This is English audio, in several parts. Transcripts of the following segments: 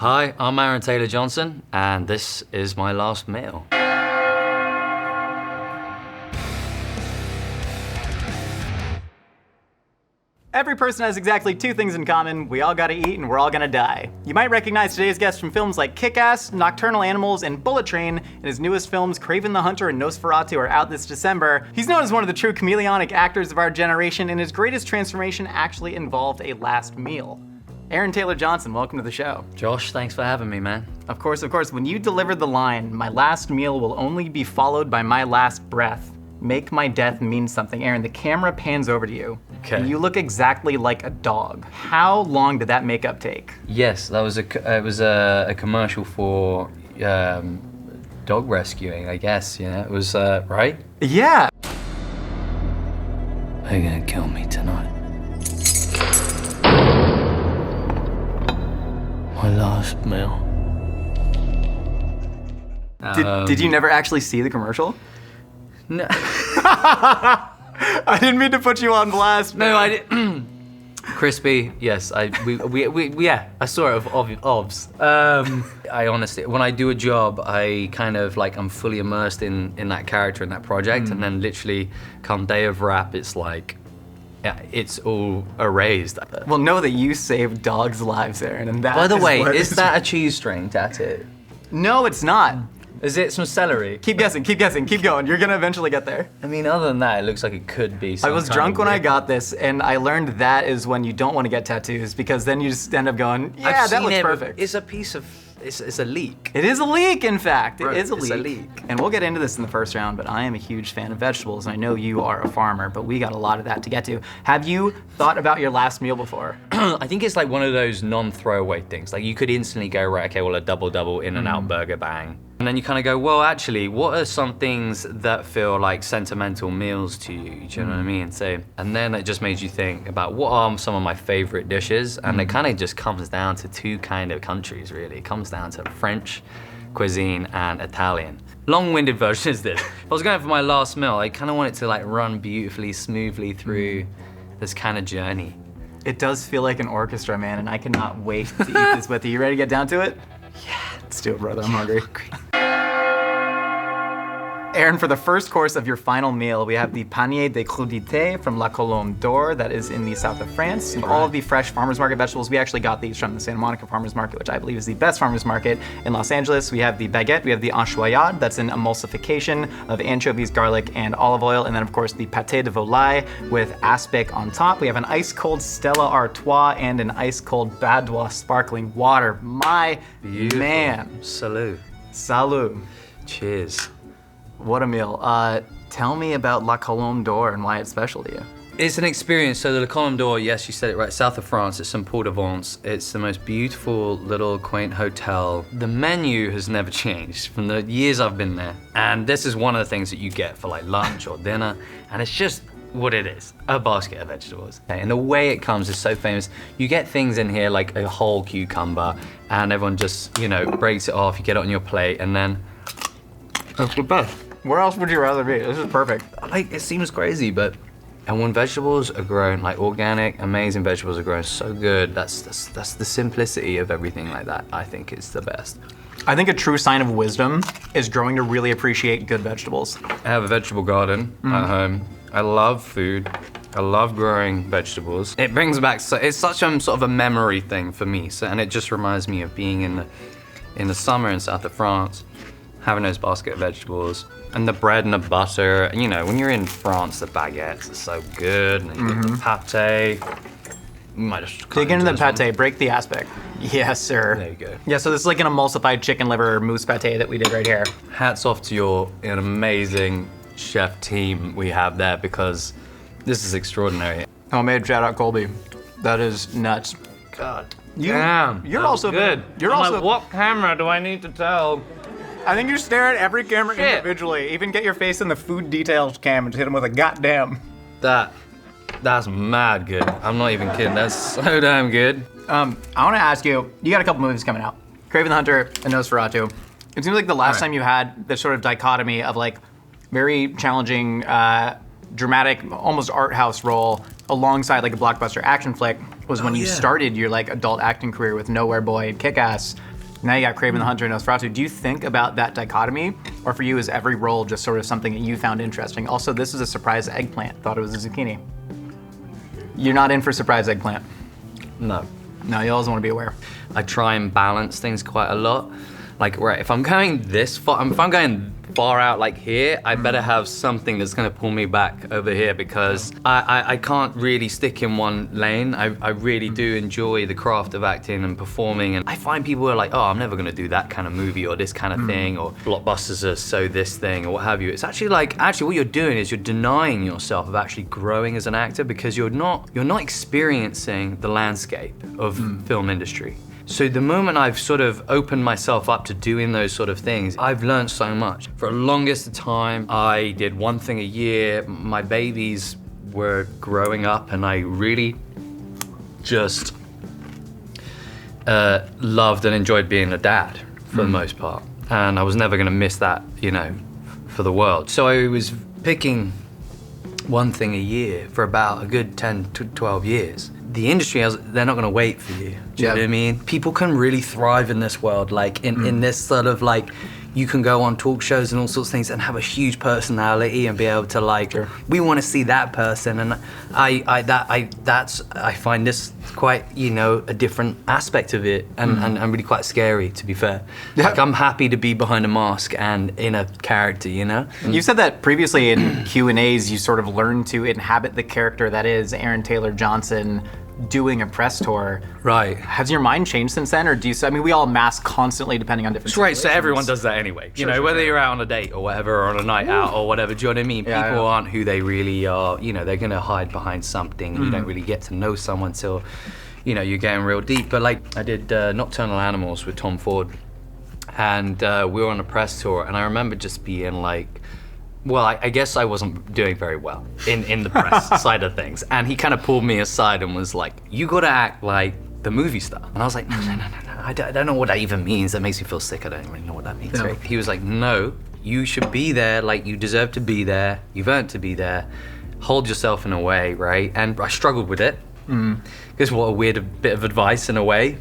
Hi, I'm Aaron Taylor Johnson, and this is my last meal. Every person has exactly two things in common. We all gotta eat and we're all gonna die. You might recognize today's guest from films like Kick-Ass, Nocturnal Animals, and Bullet Train, and his newest films, Kraven the Hunter and Nosferatu, are out this December. He's known as one of the true chameleonic actors of our generation, and his greatest transformation actually involved a last meal. Aaron Taylor Johnson, welcome to the show. Josh, thanks for having me, man. Of course, when you delivered the line, "My last meal will only be followed by my last breath. Make my death mean something." Aaron, the camera pans over to you. Okay. And you look exactly like a dog. How long did that makeup take? Yes, that was a commercial for dog rescuing, I guess. You know, it was right. Yeah. Are you gonna kill me tonight? My last meal. Did you never actually see the commercial? No. I didn't mean to put you on blast. No, I didn't. Crispy, yes. I saw it of obs. I honestly, when I do a job, I kind of like I'm fully immersed in that character in that project, and then literally come day of wrap, it's like, yeah, it's all erased. Well, know that you saved dogs' lives, Aaron, and that. By the way, what is that a cheese string tattoo? No, it's not. Is it some celery? Keep guessing, keep going. You're gonna eventually get there. I mean, other than that, it looks like it could be some I was kind drunk of when I weird- got this, and I learned that is when you don't want to get tattoos, because then you just end up going, yeah, I've that seen looks it, perfect. It's a piece of, it's a leek. It is a leek, in fact. It Right, is a it's leek. a leek. And we'll get into this in the first round, but I am a huge fan of vegetables, and I know you are a farmer, but we got a lot of that to get to. Have you thought about your last meal before? I think it's like one of those non-throwaway things. Like you could instantly go, right, okay, well, a double In-N-Out burger, bang. And then you kind of go, well, actually, what are some things that feel like sentimental meals to you? Do you know what I mean? So, and then it just made you think about what are some of my favorite dishes, and it kind of just comes down to two kind of countries, really. It comes down to French cuisine and Italian. Long-winded version is this. If I was going for my last meal, I kind of want it to like run beautifully, smoothly through this kind of journey. It does feel like an orchestra, man, and I cannot wait to eat this with you. You ready to get down to it? Yeah. Let's do it, brother. I'm hungry. Aaron, for the first course of your final meal, we have the panier de crudités from La Colombe d'Or that is in the south of France. And all of the fresh farmers market vegetables, we actually got these from the Santa Monica Farmers Market, which I believe is the best farmers market in Los Angeles. We have the baguette, we have the enchoyade, that's an emulsification of anchovies, garlic, and olive oil. And then of course the pâté de volaille with aspic on top. We have an ice cold Stella Artois and an ice cold Badois sparkling water. My Beautiful. man. Salud. Salud. Cheers. What a meal. Tell me about La Colombe d'Or and why it's special to you. It's an experience. So the La Colombe d'Or, yes, you said it right, south of France. It's in Port-de-Vence. It's the most beautiful little quaint hotel. The menu has never changed from the years I've been there. And this is one of the things that you get for like lunch or dinner. And it's just what it is, a basket of vegetables. And the way it comes is so famous. You get things in here like a whole cucumber, and everyone just, you know, breaks it off. You get it on your plate, and then it's the best. Where else would you rather be? This is perfect. Like, it seems crazy, but and when vegetables are grown, like organic, amazing vegetables are grown so good, that's the simplicity of everything like that. I think it's the best. I think a true sign of wisdom is growing to really appreciate good vegetables. I have a vegetable garden at home. I love food. I love growing vegetables. It brings back, it's such a sort of a memory thing for me. So, and it just reminds me of being in the summer in south of France, having those basket of vegetables. And the bread and the butter. And you know, when you're in France, the baguettes are so good. And then you get the pâté. You might just Dig into the this one. pâté, break the aspic. Yes, sir. There you go. Yeah, so this is like an emulsified chicken liver mousse pâté that we did right here. Hats off to an amazing chef team we have there, because this is extraordinary. Homemade shout out Colby. That is nuts. God Damn. You're also good. You're I'm also. like, what camera do I need to tell? I think you stare at every camera Shit. individually. Even get your face in the food details cam and hit him with a goddamn. That's mad good. I'm not even kidding. That's so damn good. I want to ask you. You got a couple movies coming out. Kraven the Hunter and Nosferatu. It seems like the last time you had this sort of dichotomy of like very challenging, dramatic, almost art house role alongside like a blockbuster action flick was when you started your like adult acting career with Nowhere Boy and Kick-Ass. Now you got Kraven the Hunter and Nosferatu. Do you think about that dichotomy? Or for you, is every role just sort of something that you found interesting? Also, this is a surprise eggplant. Thought it was a zucchini. You're not in for surprise eggplant. No. No, you always want to be aware. I try and balance things quite a lot. Like, right, if I'm going this far, if I'm going far out like here, I better have something that's gonna pull me back over here because I can't really stick in one lane. I really do enjoy the craft of acting and performing, and I find people are like, oh, I'm never gonna do that kind of movie or this kind of thing, or blockbusters are so this thing or what have you. It's actually like, what you're doing is you're denying yourself of actually growing as an actor because you're not experiencing the landscape of film industry. So the moment I've sort of opened myself up to doing those sort of things, I've learned so much. For the longest time, I did one thing a year. My babies were growing up and I really just loved and enjoyed being a dad for the most part. And I was never gonna miss that, for the world. So I was picking one thing a year for about a good 10 to 12 years. The industry, they're not gonna wait for you. Do you know what I mean? People can really thrive in this world, like in this sort of like, you can go on talk shows and all sorts of things and have a huge personality and be able to like, we want to see that person, and I find this quite, a different aspect of it, and really quite scary, to be fair. Yeah. Like, I'm happy to be behind a mask and in a character, You said that previously in Q&As, you sort of learned to inhabit the character that is Aaron Taylor Johnson doing a press tour. Right. Has your mind changed since then, or do you? I mean, we all mask constantly depending on different. Right. So everyone does that anyway. Whether you're out on a date or whatever, or on a night out or whatever. Do you know what I mean? Yeah, People aren't who they really are. They're gonna hide behind something. You don't really get to know someone till, you're getting real deep. But like, I did Nocturnal Animals with Tom Ford, and we were on a press tour, and I remember just being like, well, I guess I wasn't doing very well in the press side of things. And he kind of pulled me aside and was like, you gotta act like the movie star. And I was like, no, I don't know what that even means. That makes me feel sick. I don't really know what that means. Right? He was like, no, you should be there, like you deserve to be there. You've earned to be there. Hold yourself in a way, right? And I struggled with it. Because what a weird bit of advice in a way.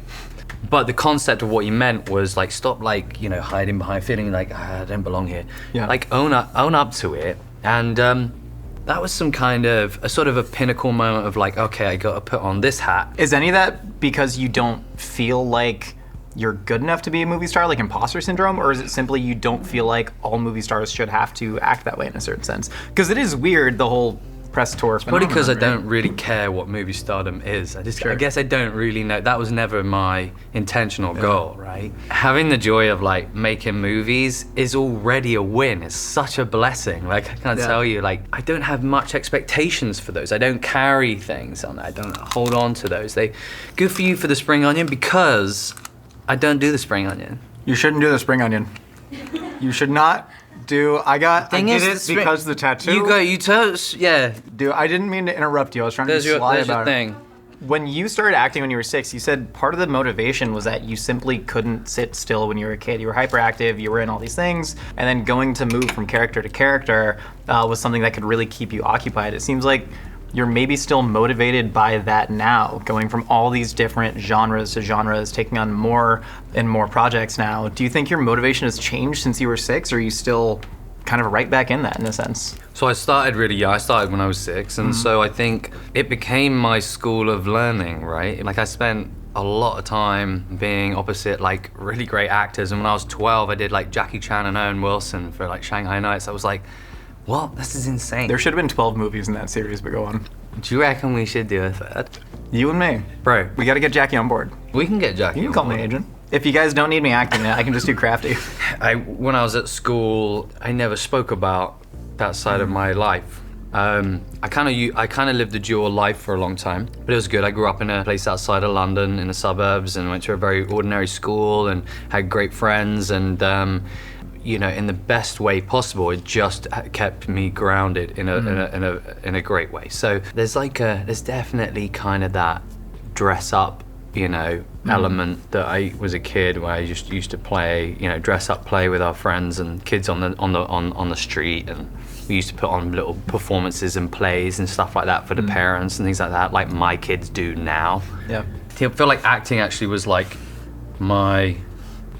But the concept of what he meant was like, stop like, hiding behind, feeling like, I don't belong here. Yeah. Like own up to it. And that was some kind of a sort of a pinnacle moment of like, okay, I got to put on this hat. Is any of that because you don't feel like you're good enough to be a movie star, like imposter syndrome? Or is it simply you don't feel like all movie stars should have to act that way in a certain sense? Because it is weird, the whole press tour. Probably because I don't really care what movie stardom is. I guess I don't really know. That was never my intentional goal, right? Having the joy of like making movies is already a win. It's such a blessing. Like, I can't tell you, like, I don't have much expectations for those. I don't carry things on that. I don't hold on to those. Good for you for the spring onion, because I don't do the spring onion. You shouldn't do the spring onion. You should not I did it because the tattoo. Yeah. Dude, I didn't mean to interrupt you. I was trying to be sly about it. When you started acting when you were 6, you said part of the motivation was that you simply couldn't sit still when you were a kid. You were hyperactive, you were in all these things, and then going to move from character to character was something that could really keep you occupied. It seems like you're maybe still motivated by that now, going from all these different genres to genres, taking on more and more projects now. Do you think your motivation has changed since you were 6, or are you still kind of right back in that in a sense? So I started really young. I started when I was 6, and so I think it became my school of learning, right? Like, I spent a lot of time being opposite like really great actors, and when I was 12, I did like Jackie Chan and Owen Wilson for like Shanghai Nights. I was like, what? This is insane. There should have been 12 movies in that series, but go on. Do you reckon we should do a third? You and me. Bro. We gotta get Jackie on board. We can get Jackie on board. You can call me agent. If you guys don't need me acting, I can just do crafty. When I was at school, I never spoke about that side of my life. I kind of lived a dual life for a long time, but it was good. I grew up in a place outside of London, in the suburbs, and went to a very ordinary school and had great friends, and in the best way possible. It just kept me grounded in a great way. So there's definitely kind of that dress up, element that I was a kid where I just used to play, dress up, play with our friends and kids on the street, and we used to put on little performances and plays and stuff like that for the parents and things like that, like my kids do now. Yeah. I feel like acting actually was like my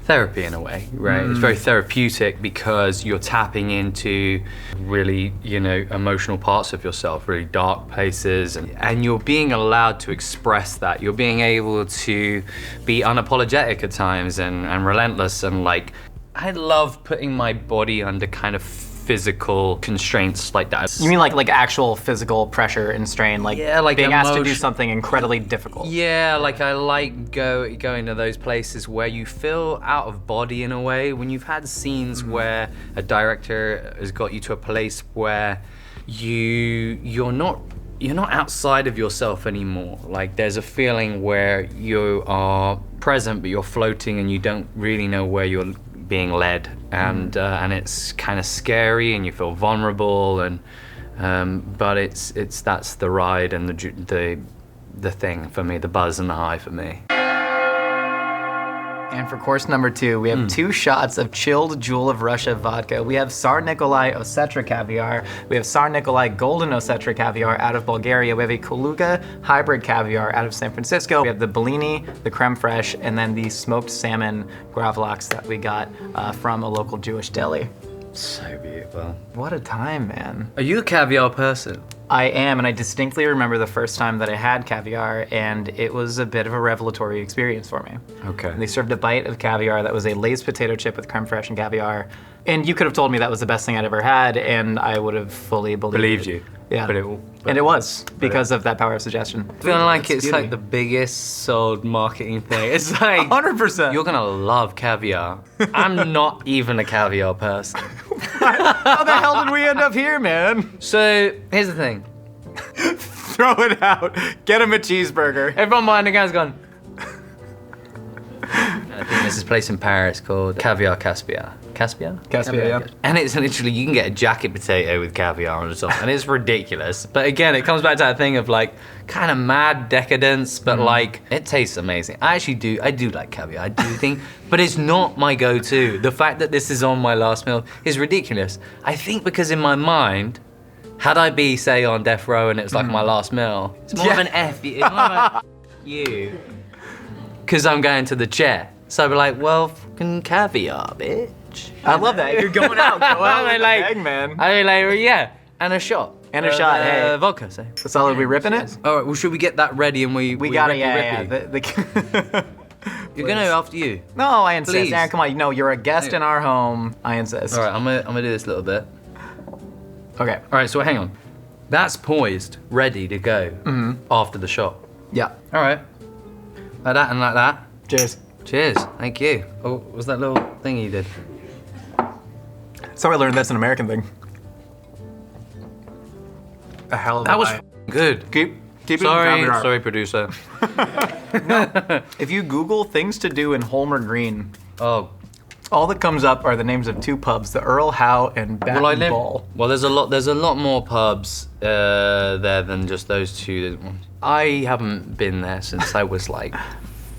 therapy in a way, right? It's very therapeutic because you're tapping into really, emotional parts of yourself, really dark places, and you're being allowed to express that. You're being able to be unapologetic at times and relentless, and like, I love putting my body under kind of physical constraints like that. You mean like actual physical pressure and strain, like, being asked to do something incredibly difficult? Yeah, like I like going to those places where you feel out of body in a way. When you've had scenes where a director has got you to a place where you're not outside of yourself anymore. Like there's a feeling where you are present but you're floating and you don't really know where you're being led, and it's kind of scary and you feel vulnerable, and but that's the ride and the thing for me, the buzz and the high for me. And for course number 2, we have 2 shots of chilled Jewel of Russia vodka. We have Tsar Nikolai Osetra Caviar. We have Tsar Nikolai Golden Osetra Caviar out of Bulgaria. We have a Kaluga Hybrid Caviar out of San Francisco. We have the Bellini, the Creme Fraiche, and then the smoked salmon gravlax that we got from a local Jewish deli. So beautiful. What a time, man. Are you a caviar person? I am, and I distinctly remember the first time that I had caviar, and it was a bit of a revelatory experience for me. Okay. And they served a bite of caviar that was a Lay's potato chip with creme fraiche and caviar, and you could have told me that was the best thing I'd ever had, and I would have fully believed you. Yeah. And it was, because of that power of suggestion. I feel like it's like the biggest sold marketing thing. It's like 100%. You're gonna love caviar. I'm not even a caviar person. How the hell did we end up here, man? So here's the thing. Throw it out. Get him a cheeseburger. Everyone behind the guy's gone. I think there's this place in Paris called Caviar Caspiar. Caspiar? Caspiar, yeah. And it's literally, you can get a jacket potato with caviar on the top, and it's ridiculous. But again, it comes back to that thing of like, kind of mad decadence, but like, it tastes amazing. I do like caviar, I do think, but it's not my go-to. The fact that this is on my last meal is ridiculous. I think because in my mind, had I be, say, on death row and it's like my last meal, it's more of an F you. It's more of a you. Because I'm going to the chair. So I'd be like, well, fucking caviar, bitch. I love that. You're going out. Go out with the bag, man. I mean, like, yeah, and a shot. And a shot, hey. Vodka, say. So are we ripping it? All right, well, should we get that ready and we got it, yeah. You're gonna after you. No, I insist. Please. Aaron, come on. No, you're a guest in our home. I insist. All right, I'm gonna do this a little bit. Okay. All right, so hang on. That's poised, ready to go after the shot. Yeah. All right. Like that and like that. Cheers. Cheers. Thank you. Oh, what was that little thing you did? So I learned that's an American thing. A hell of a That was bite. Good. Keep it Sorry, producer. If you Google things to do in Holmer Green, Oh, all that comes up are the names of 2 pubs, the Earl Howe and Bat and Ball. Well, there's a lot more pubs there than just those 2. I haven't been there since I was like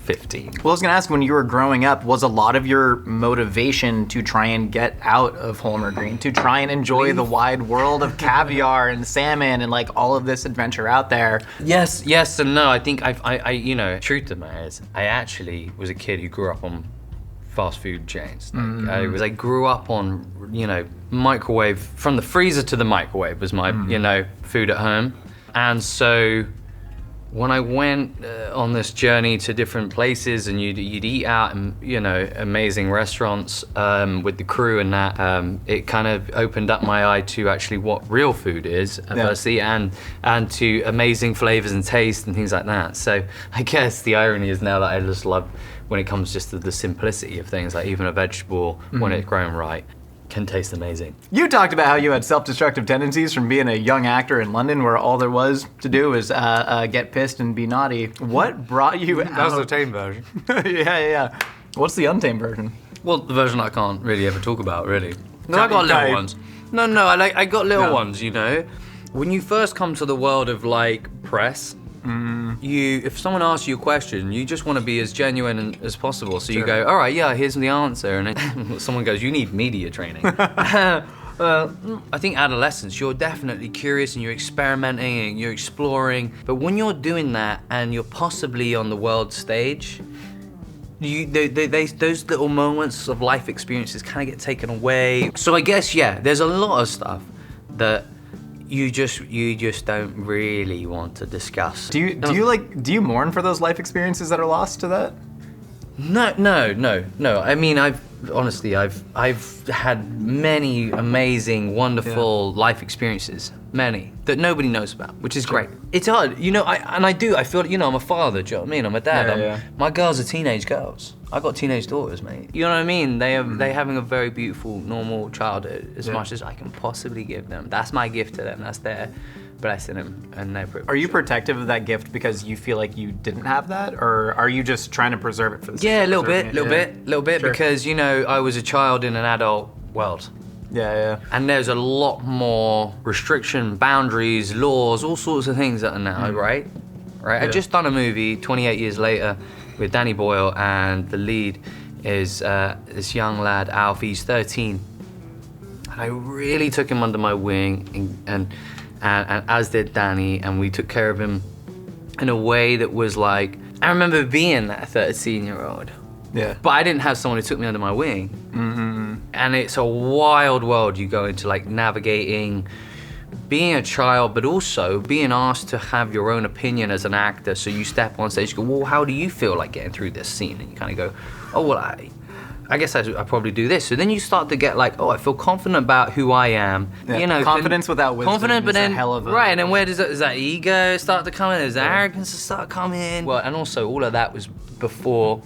15. Well, I was gonna ask, when you were growing up, was a lot of your motivation to try and get out of Holmer Green, to try and enjoy the wide world of caviar and salmon and like all of this adventure out there? Yes and no. I think I truth of the matter is, I actually was a kid who grew up on fast food chains. Like, I grew up on, microwave, from the freezer to the microwave was my, food at home. And so when I went on this journey to different places and you'd eat out in, amazing restaurants with the crew and that, it kind of opened up my eye to actually what real food is, firstly, and to amazing flavors and taste and things like that. So I guess the irony is now that I just love when it comes just to the simplicity of things, like even a vegetable, when it's grown right, can taste amazing. You talked about how you had self-destructive tendencies from being a young actor in London where all there was to do was get pissed and be naughty. What brought you out? That was the tame version. Yeah. What's the untamed version? Well, the version I can't really ever talk about, really. No, I got little ones. No, I got little ones, When you first come to the world of like press, if someone asks you a question, you just want to be as genuine as possible. So you go, all right, yeah, here's the answer. And then someone goes, you need media training. I think adolescence, you're definitely curious and you're experimenting and you're exploring. But when you're doing that and you're possibly on the world stage, those little moments of life experiences kind of get taken away. So I guess, yeah, there's a lot of stuff that you just don't really want to discuss. Do you mourn for those life experiences that are lost to that? No. I mean, I've had many amazing, wonderful life experiences, many that nobody knows about, which is great. It's hard, I feel, I'm a father, do you know what I mean? I'm a dad. My girls are teenage girls. I've got teenage daughters, mate. You know what I mean? They're having a very beautiful, normal childhood, as much as I can possibly give them. That's my gift to them. That's their blessing and their privilege. Are you protective of that gift because you feel like you didn't have that, or are you just trying to preserve it for the sake a of little bit, Sure. because I was a child in an adult world. Yeah. And there's a lot more restriction, boundaries, laws, all sorts of things that are now, right? Yeah. I just done a movie 28 years later with Danny Boyle, and the lead is this young lad, Alf. He's 13. And I really took him under my wing, and as did Danny, and we took care of him in a way that was like, I remember being that 13-year-old. Yeah. But I didn't have someone who took me under my wing. And it's a wild world you go into, like navigating being a child, but also being asked to have your own opinion as an actor. So you step on stage, you go, well, how do you feel like getting through this scene? And you kind of go, oh, well, I guess I probably do this. So then you start to get like, oh, I feel confident about who I am. Yeah. Confidence without wisdom confident, but then, a hell of a... Right, and then where does that ego start to come in? Does that arrogance start coming? Well, and also all of that was before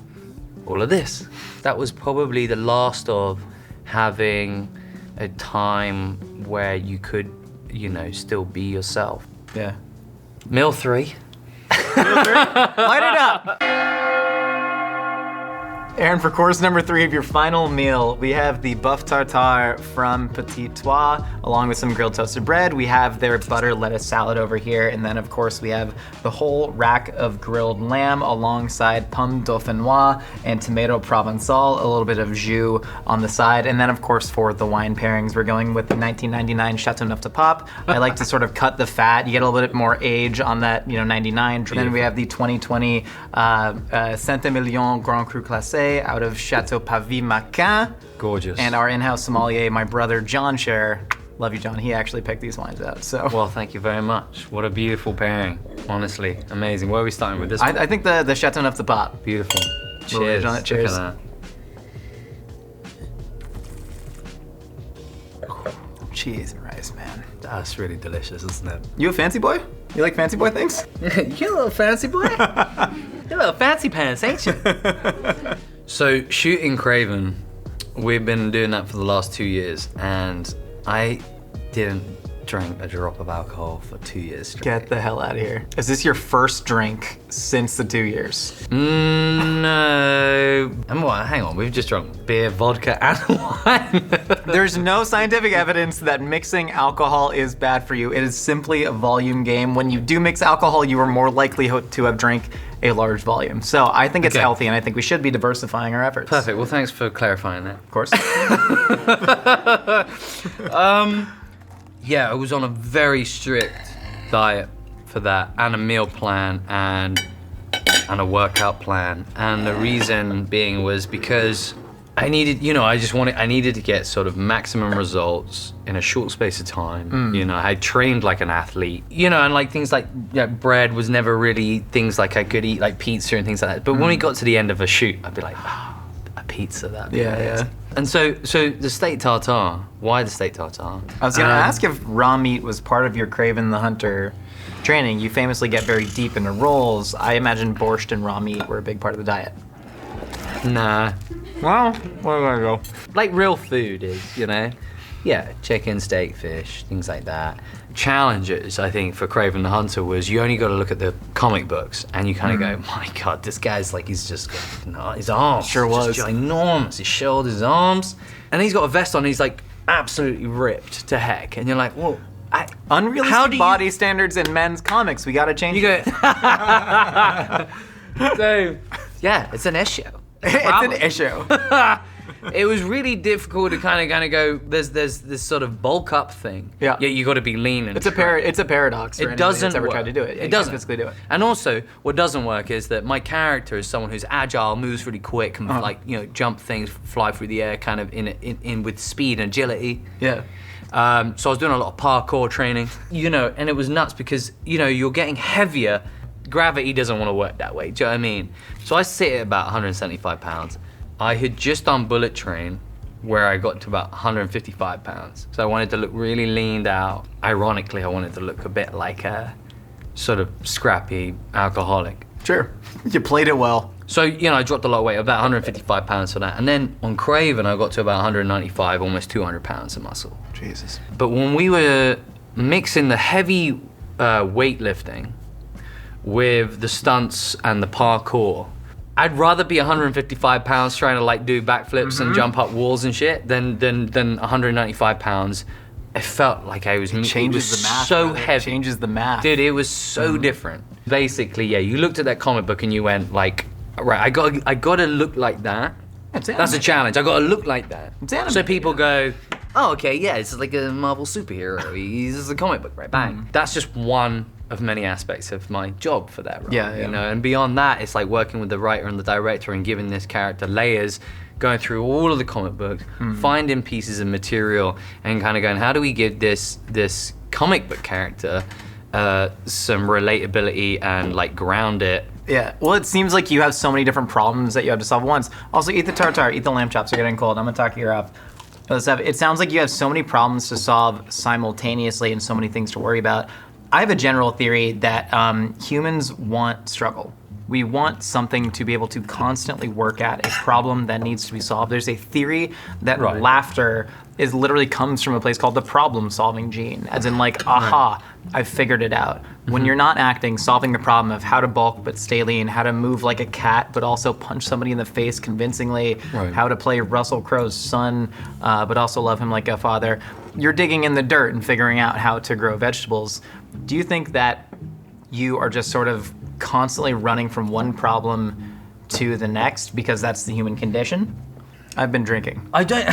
all of this. That was probably the last of having a time where you could, still be yourself. Yeah. Meal 3. Light it up! Aaron, for course number 3 of your final meal, we have the buff tartare from Petit Trois, along with some grilled toasted bread. We have their butter lettuce salad over here, and then of course we have the whole rack of grilled lamb alongside pomme dauphinoise and tomato provençal, a little bit of jus on the side, and then of course for the wine pairings, we're going with the 1999 Chateauneuf de Pape. I like to sort of cut the fat. You get a little bit more age on that, 99. Beautiful. Then we have the 2020 Saint-Emilion Grand Cru Classé out of Chateau Pavie-Maquin. Gorgeous. And our in-house sommelier, my brother John Scher. Love you, John. He actually picked these wines out. So. Well, thank you very much. What a beautiful pairing. Honestly, amazing. Where are we starting with this one? I think the Chateauneuf de Pape. Beautiful. Cheers. On it. Cheers. Look at that. Cheese and rice, man. That's really delicious, isn't it? You a fancy boy? You like fancy boy things? You a little fancy boy? You a little fancy pants, ain't you? So shooting Kraven, we've been doing that for the last 2 years, and I didn't drink a drop of alcohol for 2 years straight. Get the hell out of here. Is this your first drink since the 2 years? No. And what, hang on, we've just drunk beer, vodka, and wine. There's no scientific evidence that mixing alcohol is bad for you. It is simply a volume game. When you do mix alcohol, you are more likely to have drank a large volume. So I think it's healthy, and I think we should be diversifying our efforts. Perfect, well thanks for clarifying that. Of course. Yeah, I was on a very strict diet for that, and a meal plan, and a workout plan. And the reason being was because I needed, I needed to get sort of maximum results in a short space of time. I trained like an athlete, and like things like bread was never really things like I could eat like pizza and things like that. But when we got to the end of a shoot, I'd be like, a pizza, that'd be amazing. And so the steak tartare, why the steak tartare? I was gonna ask if raw meat was part of your Kraven the Hunter training. You famously get very deep into rolls. I imagine borscht and raw meat were a big part of the diet. Nah. Well, where do I go? Like real food is, chicken, steak, fish, things like that. Challenges, I think, for Kraven the Hunter was you only got to look at the comic books and you kind of go, my God, this guy's like, he's just got his arms. Sure was. Just ginormous, his shoulders, his arms. And he's got a vest on, he's like absolutely ripped to heck. And you're like, well, unrealistic body standards in men's comics, we got to change it. So, yeah, it's an issue. It's an issue. it was really difficult to kind of go. There's this sort of bulk up thing. Yeah. You got to be lean and. It's a paradox. For It doesn't that's ever work. tried to do it. It doesn't physically do it. And also, what doesn't work is that my character is someone who's agile, moves really quick, and like jump things, fly through the air, kind of in with speed and agility. Yeah. So I was doing a lot of parkour training, and it was nuts because you're getting heavier. Gravity doesn't want to work that way. Do you know what I mean? So I sit at about 175 pounds. I had just done Bullet Train, where I got to about 155 pounds. So I wanted to look really leaned out. Ironically, I wanted to look a bit like a sort of scrappy alcoholic. Sure. You played it well. So, I dropped a lot of weight, about 155 pounds for that. And then on Craven, I got to about 195, almost 200 pounds of muscle. Jesus. But when we were mixing the heavy weightlifting with the stunts and the parkour, I'd rather be 155 pounds trying to like do backflips and jump up walls and shit than 195 pounds. It felt like I was Changes the math. so brother. heavy. Changes the math. Dude, it was so different. Basically, yeah, you looked at that comic book and you went like, right, I gotta look like that. That's a challenge. I gotta look like that. It's anime, So people go, oh, okay, yeah, it's like a Marvel superhero. He's just a comic book, right? Bang. That's just one of many aspects of my job for that role. Yeah. And beyond that, it's like working with the writer and the director and giving this character layers, going through all of the comic books, finding pieces of material, and kind of going, how do we give this comic book character some relatability and like ground it. Yeah, well, it seems like you have so many different problems that you have to solve at once. Also, eat the tartare, eat the lamb chops, are getting cold. I'm gonna talk your ear off. It sounds like you have so many problems to solve simultaneously and so many things to worry about. I have a general theory that humans want struggle. We want something to be able to constantly work at, a problem that needs to be solved. There's a theory that laughter is literally comes from a place called the problem-solving gene, as in like, aha, I've figured it out. When you're not acting, solving the problem of how to bulk but stay lean, how to move like a cat but also punch somebody in the face convincingly, how to play Russell Crowe's son but also love him like a father, you're digging in the dirt and figuring out how to grow vegetables. Do you think that you are just sort of constantly running from one problem to the next because that's the human condition? I've been drinking. I don't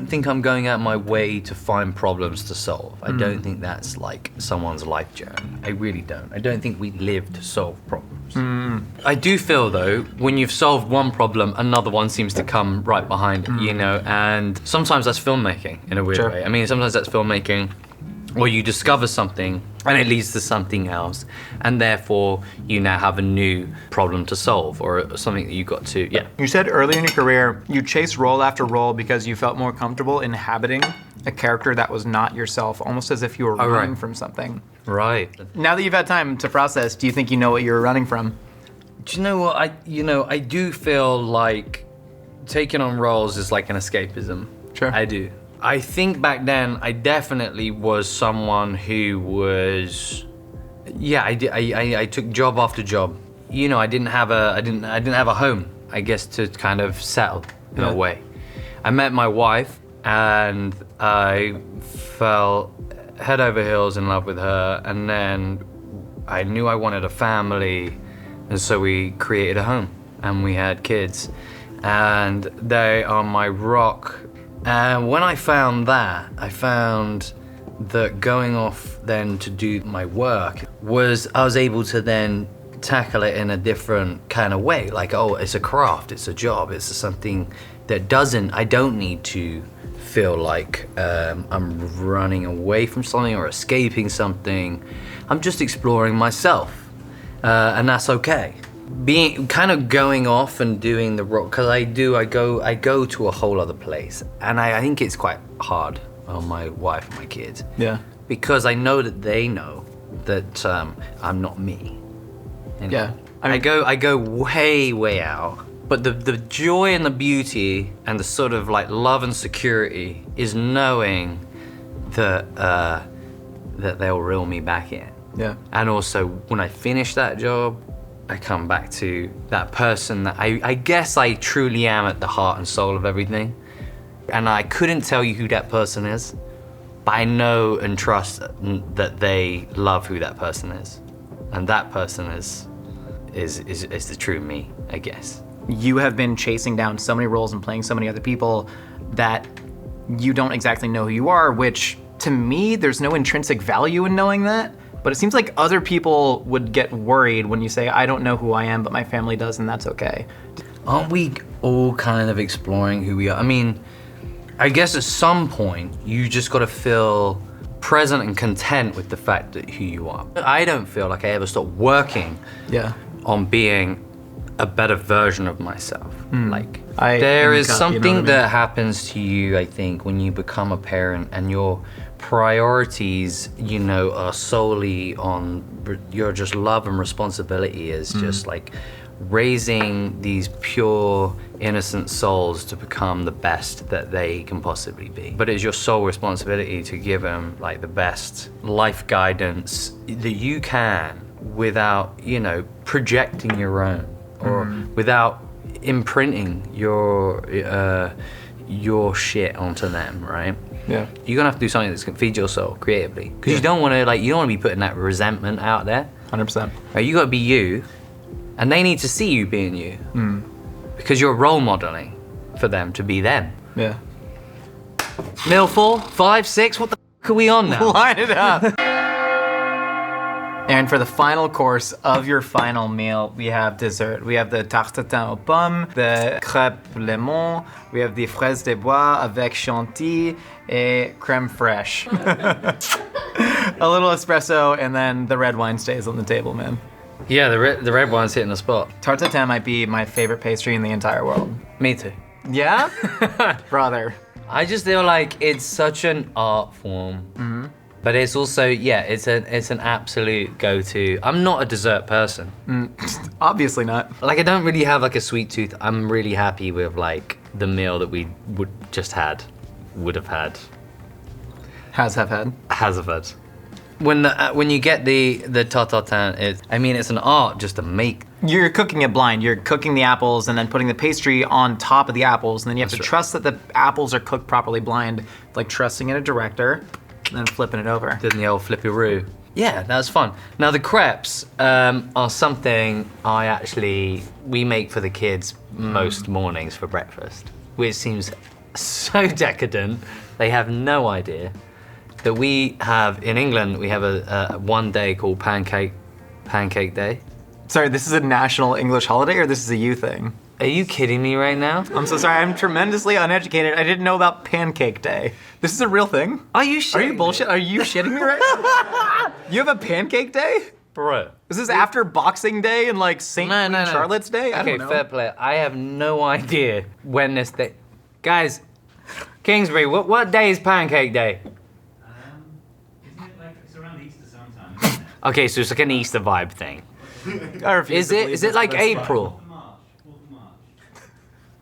think I'm going out my way to find problems to solve. I don't think that's like someone's life journey. I really don't. I don't think we live to solve problems. I do feel though, when you've solved one problem, another one seems to come right behind it, and sometimes that's filmmaking in a weird way. I mean, sometimes that's filmmaking, or you discover something and it leads to something else, and therefore you now have a new problem to solve or something that you got to, You said earlier in your career, you chased role after role because you felt more comfortable inhabiting a character that was not yourself, almost as if you were running from something. Right. Now that you've had time to process, do you think you know what you were running from? Do you know what, I do feel like taking on roles is like an escapism. Sure. I do. I think back then I definitely was someone who was, I took job after job. I didn't have a home, I guess, to kind of settle in a way. I met my wife and I fell head over heels in love with her, and then I knew I wanted a family, and so we created a home and we had kids, and they are my rock. And when I found that, I found that going off then to do my work I was able to then tackle it in a different kind of way. Like, oh, it's a craft, it's a job, it's something that I don't need to feel like I'm running away from something or escaping something. I'm just exploring myself, and that's okay. Being kind of going off and doing the rock, because I go to a whole other place, and I think it's quite hard on my wife and my kids. Yeah. Because I know that they know that I'm not me. Yeah. I go way out. But the joy and the beauty and the sort of like love and security is knowing that they'll reel me back in. Yeah. And also when I finish that job, I come back to that person that I guess I truly am at the heart and soul of everything. And I couldn't tell you who that person is, but I know and trust that they love who that person is. And that person is the true me, I guess. you have been chasing down so many roles and playing so many other people that you don't exactly know who you are, which to me, there's no intrinsic value in knowing that. But it seems like other people would get worried when you say, I don't know who I am, but my family does, and that's okay. Aren't we all kind of exploring who we are? I mean, I guess at some point, you just gotta feel present and content with the fact that who you are. I don't feel like I ever stopped working on being a better version of myself. Like, there is something that happens to you, I think, when you become a parent and your priorities, you know, are solely on your just love and responsibility is just like raising these pure, innocent souls to become the best that they can possibly be. But it's your sole responsibility to give them like the best life guidance that you can without, you know, projecting your own or without imprinting your shit onto them, right? Yeah. You're gonna have to do something that's gonna feed your soul creatively. Because you don't wanna be putting that resentment out there. 100%. Right? You gotta be you, and they need to see you being you. Because you're role modeling for them to be them. Yeah. Meal 4, 5, 6, what the f are we on now? Line it up. And for the final course of your final meal, we have dessert. We have the tarte tatin aux pommes, the crêpe lemon, we have the fraises des bois avec chantilly et crème fraîche. A little espresso, and then the red wine stays on the table, man. Yeah, the red wine's hitting the spot. Tarte tatin might be my favorite pastry in the entire world. Me too. Yeah? Brother. I just feel like it's such an art form. But it's also, it's an absolute go-to. I'm not a dessert person. Obviously not. Like, I don't really have like a sweet tooth. I'm really happy with like the meal that we would have had. Has have had. When you get the tarte tatin, it's an art just to make. You're cooking it blind. You're cooking the apples and then putting the pastry on top of the apples, and then you have to trust that the apples are cooked properly blind, like trusting in a director. And then flipping it over. Doing the old flippy-roo. Yeah, that was fun. Now the crepes are something we make for the kids most mornings for breakfast, which seems so decadent. They have no idea that we have, in England, we have a one day called Pancake Day. Sorry, this is a national English holiday, or this is a you thing? Are you kidding me right now? I'm so sorry, I'm tremendously uneducated. I didn't know about Pancake Day. This is a real thing? Are you shitting Are you bullshit? Are you shitting me right now? You have a Pancake Day? Bro. Is this after Boxing Day and like St. Charlotte's Day? I don't know. Okay, fair play. I have no idea when this day. Guys, Kingsbury, what day is Pancake Day? Isn't it like, it's around Easter sometime, isn't it? Okay, so it's like an Easter vibe thing. I refuse to believe Is it this, like but it's fine. April? 4th of March.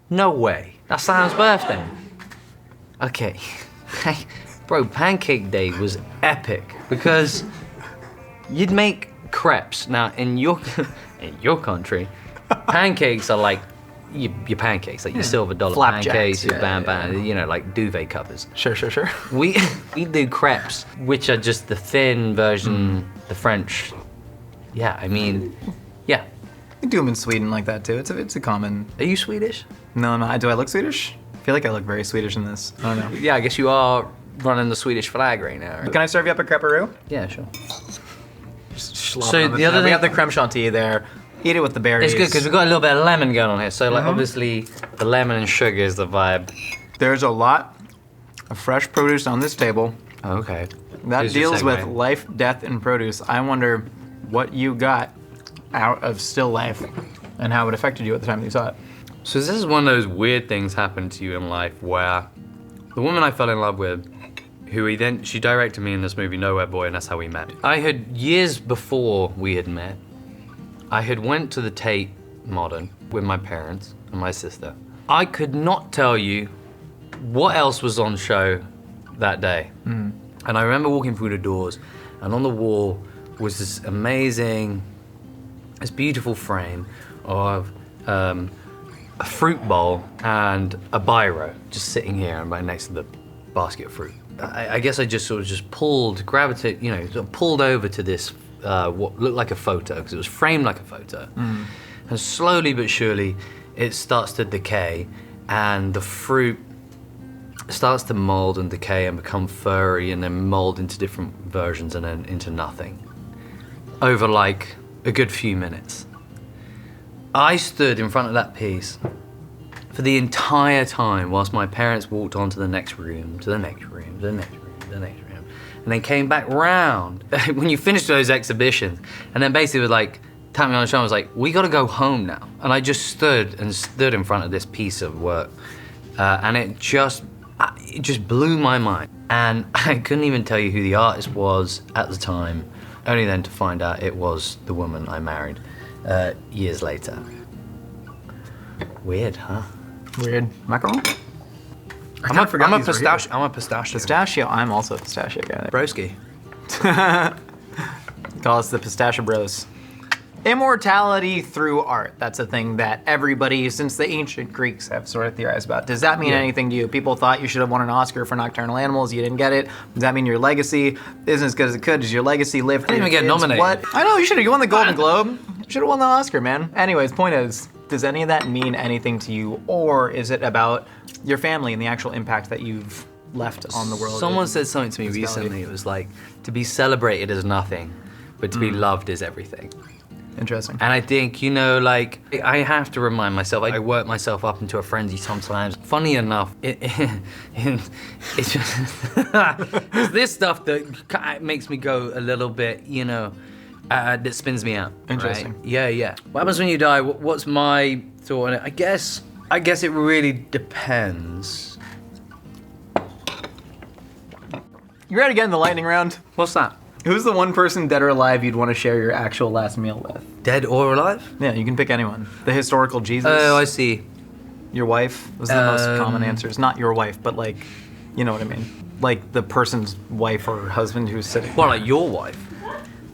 No way. That's Sam's birthday. Okay. Bro, Pancake Day was epic because you'd make crepes. Now, in your country, pancakes are like your pancakes, like your silver dollar Flapjacks, pancakes, your yeah, bam, you know, like duvet covers. Sure. We do crepes, which are just the thin version, the French. Yeah, I mean, yeah. You do them in Sweden like that too. It's a common. Are you Swedish? No, do I look Swedish? I feel like I look very Swedish in this. I don't know. Yeah, I guess you are running the Swedish flag right now. Right? Can I serve you up a creperoo? Yeah, sure. So the other thing, we have the creme chantilly there. Eat it with the berries. It's good because we've got a little bit of lemon going on here. So like obviously the lemon and sugar is the vibe. There's a lot of fresh produce on this table. Okay. That Here's your deals with segue. life, death, and produce. I wonder what you got out of still life and how it affected you at the time that you saw it. So this is one of those weird things happened to you in life where the woman I fell in love with, she directed me in this movie Nowhere Boy, and that's how we met. I had, years before we had met, I had went to the Tate Modern with my parents and my sister. I could not tell you what else was on show that day. And I remember walking through the doors, and on the wall was this beautiful frame of a fruit bowl and a biro just sitting here and right next to the basket of fruit. I guess I just sort of pulled over to this what looked like a photo because it was framed like a photo. And slowly but surely it starts to decay, and the fruit starts to mold and decay and become furry and then mold into different versions and then into nothing over like a good few minutes. I stood in front of that piece for the entire time whilst my parents walked on to the next room, to the next room, to the next room, to the next room, and then came back round when you finished those exhibitions, and then basically was like, tapped me on the shoulder and was like, we gotta go home now. And I just stood in front of this piece of work, and it just blew my mind. And I couldn't even tell you who the artist was at the time, only then to find out it was the woman I married years later. Weird, huh? Weird. Macaron? I'm a pistachio. I'm a pistachio. Pistachio. I'm also a pistachio guy. Broski. Call us the Pistachio Bros. Immortality through art. That's a thing that everybody, since the ancient Greeks, have sort of theorized about. Does that mean anything to you? People thought you should have won an Oscar for Nocturnal Animals. You didn't get it. Does that mean your legacy isn't as good as it could? Does your legacy live through I didn't even get nominated. What? I know, you should have. You won the Golden Globe. You should have won the Oscar, man. Anyways, point is, does any of that mean anything to you? Or is it about your family and the actual impact that you've left on the world? Someone said something to me recently. It was like, to be celebrated is nothing, but to be loved is everything. Interesting. And I think, like, I have to remind myself, I work myself up into a frenzy sometimes. Funny enough, it's just, it's this stuff that makes me go a little bit, that spins me out. Interesting. Right? Yeah. What happens when you die? What's my thought on it? I guess it really depends. You ready to get in the lightning round? What's that? Who's the one person, dead or alive, you'd want to share your actual last meal with? Dead or alive? Yeah, you can pick anyone. The historical Jesus. Oh, I see. Your wife was the most common answers. Not your wife, but like, you know what I mean. Like the person's wife or husband who's sitting. Well, like your wife.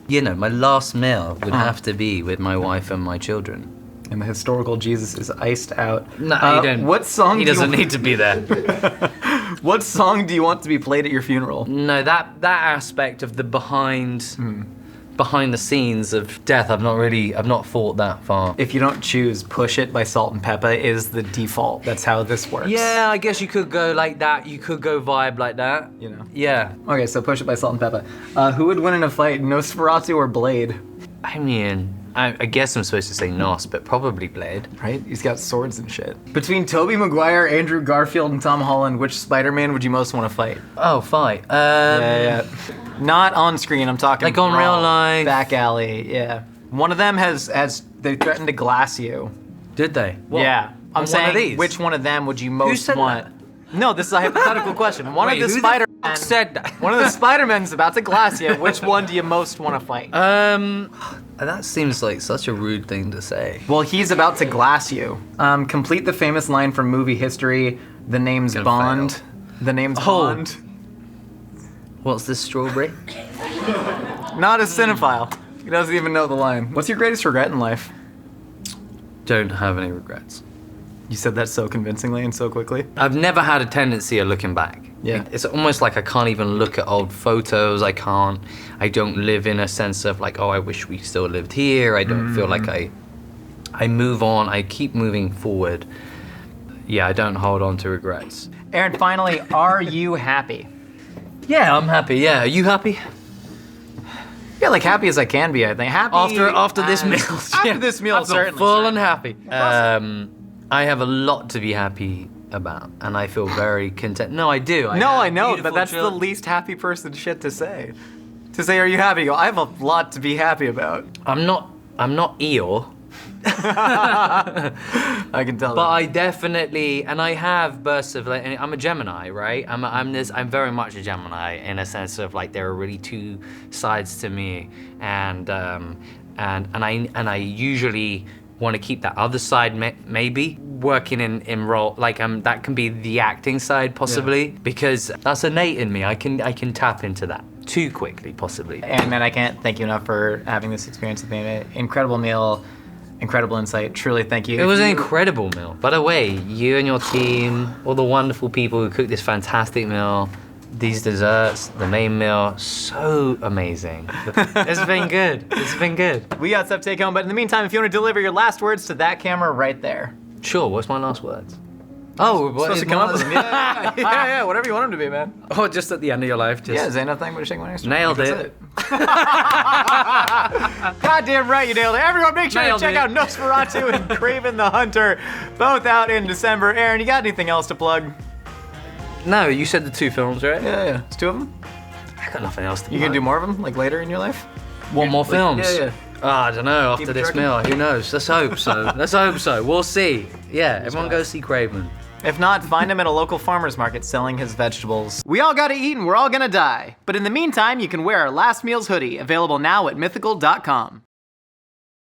My last meal would have to be with my wife and my children. And the historical Jesus is iced out. No, you don't. What song? He doesn't need to be there. What song do you want to be played at your funeral? No, that aspect of the behind the scenes of death, I've not thought that far. If you don't choose, Push It by Salt and Pepper is the default. That's how this works. Yeah, I guess you could go like that. You could go vibe like that. Yeah. Okay, so Push It by Salt and Pepper. Who would win in a fight, Nosferatu or Blade? I mean, I guess I'm supposed to say Nos, but probably Blade. Right? He's got swords and shit. Between Tobey Maguire, Andrew Garfield, and Tom Holland, which Spider-Man would you most want to fight? Oh, fight. Yeah. Not on screen, I'm talking like on raw, real life. Back alley, yeah. One of them has they threatened to glass you. Did they? What? Yeah. I'm On saying, one of these? which one of them would you most said want? that? No, this is a hypothetical question. One Wait, of the who Spider-Men the fuck said that? One of the Spider-Men's about to glass you. Which one do you most want to fight? That seems like such a rude thing to say. Well, he's about to glass you. Complete the famous line from movie history. The name's Gonna Bond. fail. The name's Bond. What's this strawberry? Not a cinephile. He doesn't even know the line. What's your greatest regret in life? Don't have any regrets. You said that so convincingly and so quickly. I've never had a tendency of looking back. Yeah. It's almost like I can't even look at old photos. I don't live in a sense of like, oh, I wish we still lived here. I don't feel like I move on. I keep moving forward. Yeah, I don't hold on to regrets. Aaron, finally, are you happy? Yeah, I'm happy. Yeah, are you happy? Yeah, like happy as I can be, I think. Happy After this meal. After this meal, I'm certainly. full and happy. I have a lot to be happy about, and I feel very content. No, I do. No, I know, beautiful but that's the children. least happy person shit to say. To say, are you happy? Go, I have a lot to be happy about. I'm not Eeyore. I can tell. But I definitely, and I have bursts of like, I'm a Gemini, right? I'm very much a Gemini in a sense of like there are really two sides to me, and I usually want to keep that other side maybe working in role like that can be the acting side possibly because that's innate in me. I can tap into that too quickly possibly. And man, I can't thank you enough for having this experience with me. Incredible meal. Incredible insight. Truly, thank you. It was an incredible meal. By the way, you and your team, all the wonderful people who cooked this fantastic meal, these desserts, the main meal, so amazing. It's been good. It's been good. We got stuff to take home, but in the meantime, if you want to deliver your last words to that camera right there. Sure, what's my last words? Oh, what Supposed is to come up my with them. Yeah, whatever you want them to be, man. Oh, just at the end of your life, just Yeah, say nothing but a shake my ass. nailed That's it. Goddamn right, you nailed it. Everyone, make sure Nailed to check it. out Nosferatu and Kraven the Hunter, both out in December. Aaron, you got anything else to plug? No, you said the 2 films, right? Yeah. It's 2 of them. I got nothing else to You gonna do more of them, like later in your life? One more films? Yeah. I don't know, after Keep it this trucking. meal, who knows? Let's hope so. Let's hope so. We'll see. Yeah, everyone go see Kraven. If not, find him at a local farmer's market selling his vegetables. We all gotta eat and we're all gonna die. But in the meantime, you can wear our Last Meals hoodie, available now at mythical.com.